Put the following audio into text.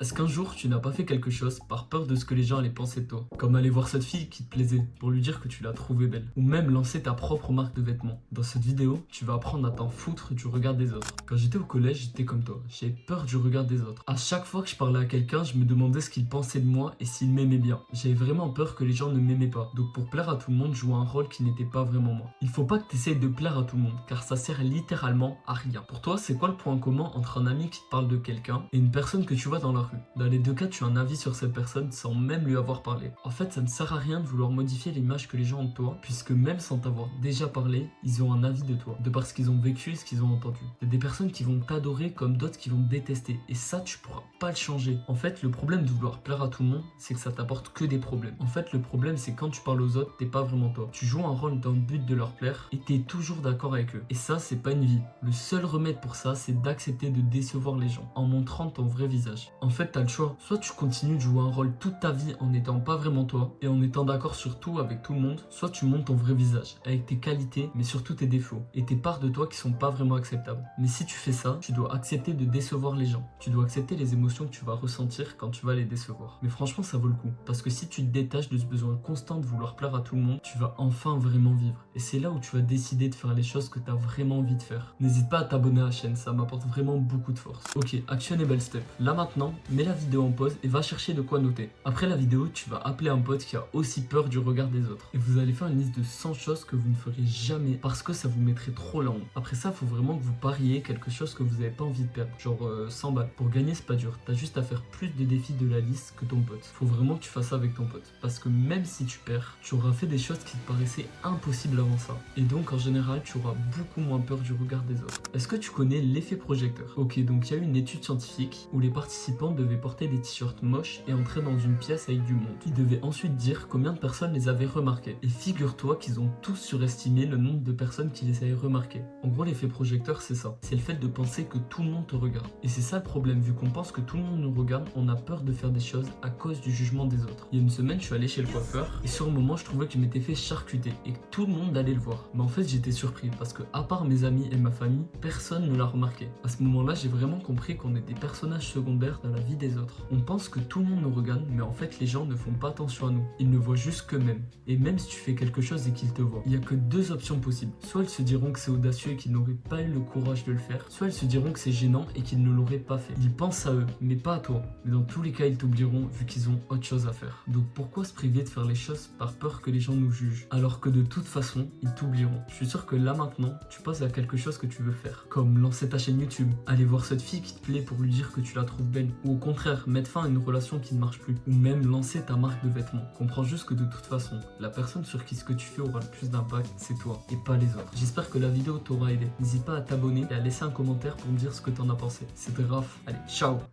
Est-ce qu'un jour tu n'as pas fait quelque chose par peur de ce que les gens allaient penser de toi? Comme aller voir cette fille qui te plaisait pour lui dire que tu l'as trouvée belle. Ou même lancer ta propre marque de vêtements. Dans cette vidéo, tu vas apprendre à t'en foutre du regard des autres. Quand j'étais au collège, j'étais comme toi. J'avais peur du regard des autres. À chaque fois que je parlais à quelqu'un, je me demandais ce qu'il pensait de moi et s'il m'aimait bien. J'avais vraiment peur que les gens ne m'aimaient pas. Donc pour plaire à tout le monde, je jouais un rôle qui n'était pas vraiment moi. Il faut pas que tu essayes de plaire à tout le monde, car ça sert littéralement à rien. Pour toi, c'est quoi le point commun entre un ami qui te parle de quelqu'un et une personne que tu vois dans la rue? Dans les deux cas, tu as un avis sur cette personne sans même lui avoir parlé. En fait, ça ne sert à rien de vouloir modifier l'image que les gens ont de toi, puisque même sans t'avoir déjà parlé, ils ont un avis de toi, de parce qu'ils ont vécu et ce qu'ils ont entendu. Il y a des personnes qui vont t'adorer comme d'autres qui vont te détester, et ça, tu pourras pas le changer. En fait, le problème de vouloir plaire à tout le monde, c'est que ça t'apporte que des problèmes. En fait, le problème, c'est quand tu parles aux autres, t'es pas vraiment toi. Tu joues un rôle dans le but de leur plaire, et t'es toujours d'accord avec eux. Et ça, c'est pas une vie. Le seul remède pour ça, c'est d'accepter de décevoir les gens, en montrant ton vrai visage. En fait, t'as le choix. Soit tu continues de jouer un rôle toute ta vie en n'étant pas vraiment toi et en étant d'accord sur tout avec tout le monde, soit tu montes ton vrai visage avec tes qualités mais surtout tes défauts et tes parts de toi qui sont pas vraiment acceptables. Mais si tu fais ça, tu dois accepter de décevoir les gens. Tu dois accepter les émotions que tu vas ressentir quand tu vas les décevoir. Mais franchement, ça vaut le coup parce que si tu te détaches de ce besoin constant de vouloir plaire à tout le monde, tu vas enfin vraiment vivre. Et c'est là où tu vas décider de faire les choses que tu as vraiment envie de faire. N'hésite pas à t'abonner à la chaîne, ça m'apporte vraiment beaucoup de force. Ok, actionable step. Là maintenant, mets la vidéo en pause et va chercher de quoi noter. Après la vidéo, tu vas appeler un pote qui a aussi peur du regard des autres. Et vous allez faire une liste de 100 choses que vous ne ferez jamais parce que ça vous mettrait trop la honte. Après ça, il faut vraiment que vous pariez quelque chose que vous n'avez pas envie de perdre. Genre 100 balles. Pour gagner, c'est pas dur. T'as juste à faire plus de défis de la liste que ton pote. Faut vraiment que tu fasses ça avec ton pote. Parce que même si tu perds, tu auras fait des choses qui te paraissaient impossibles avant ça. Et donc en général, tu auras beaucoup moins peur du regard des autres. Est-ce que tu connais l'effet projecteur? Ok, donc il y a eu une étude scientifique où les participants devaient porter des t-shirts moches et entrer dans une pièce avec du monde. Ils devaient ensuite dire combien de personnes les avaient remarqués. Et figure-toi qu'ils ont tous surestimé le nombre de personnes qui les avaient remarqués. En gros, l'effet projecteur, c'est ça. C'est le fait de penser que tout le monde te regarde. Et c'est ça le problème, vu qu'on pense que tout le monde nous regarde, on a peur de faire des choses à cause du jugement des autres. Il y a une semaine, je suis allé chez le coiffeur et sur le moment, je trouvais que je m'étais fait charcuter et que tout le monde allait le voir. Mais en fait, j'étais surpris parce que, à part mes amis et ma famille, personne ne l'a remarqué. À ce moment-là, j'ai vraiment compris qu'on est des personnages secondaires dans la vie des autres. On pense que tout le monde nous regarde, mais en fait, les gens ne font pas attention à nous. Ils ne voient juste qu'eux-mêmes. Et même si tu fais quelque chose et qu'ils te voient, il n'y a que deux options possibles. Soit ils se diront que c'est audacieux et qu'ils n'auraient pas eu le courage de le faire, soit ils se diront que c'est gênant et qu'ils ne l'auraient pas fait. Ils pensent à eux, mais pas à toi. Mais dans tous les cas, ils t'oublieront vu qu'ils ont autre chose à faire. Donc pourquoi se priver de faire les choses par peur que les gens nous jugent, alors que de toute façon, ils t'oublieront. Je suis sûr que là maintenant, tu passes à quelque chose que tu veux faire, comme lancer ta chaîne YouTube, aller voir cette fille qui te plaît pour lui dire que tu la trouves belle, ou au contraire, mettre fin à une relation qui ne marche plus, ou même lancer ta marque de vêtements. Comprends juste que de toute façon, la personne sur qui ce que tu fais aura le plus d'impact, c'est toi, et pas les autres. J'espère que la vidéo t'aura aidé. N'hésite pas à t'abonner et à laisser un commentaire pour me dire ce que t'en as pensé. C'était Raph, allez, ciao!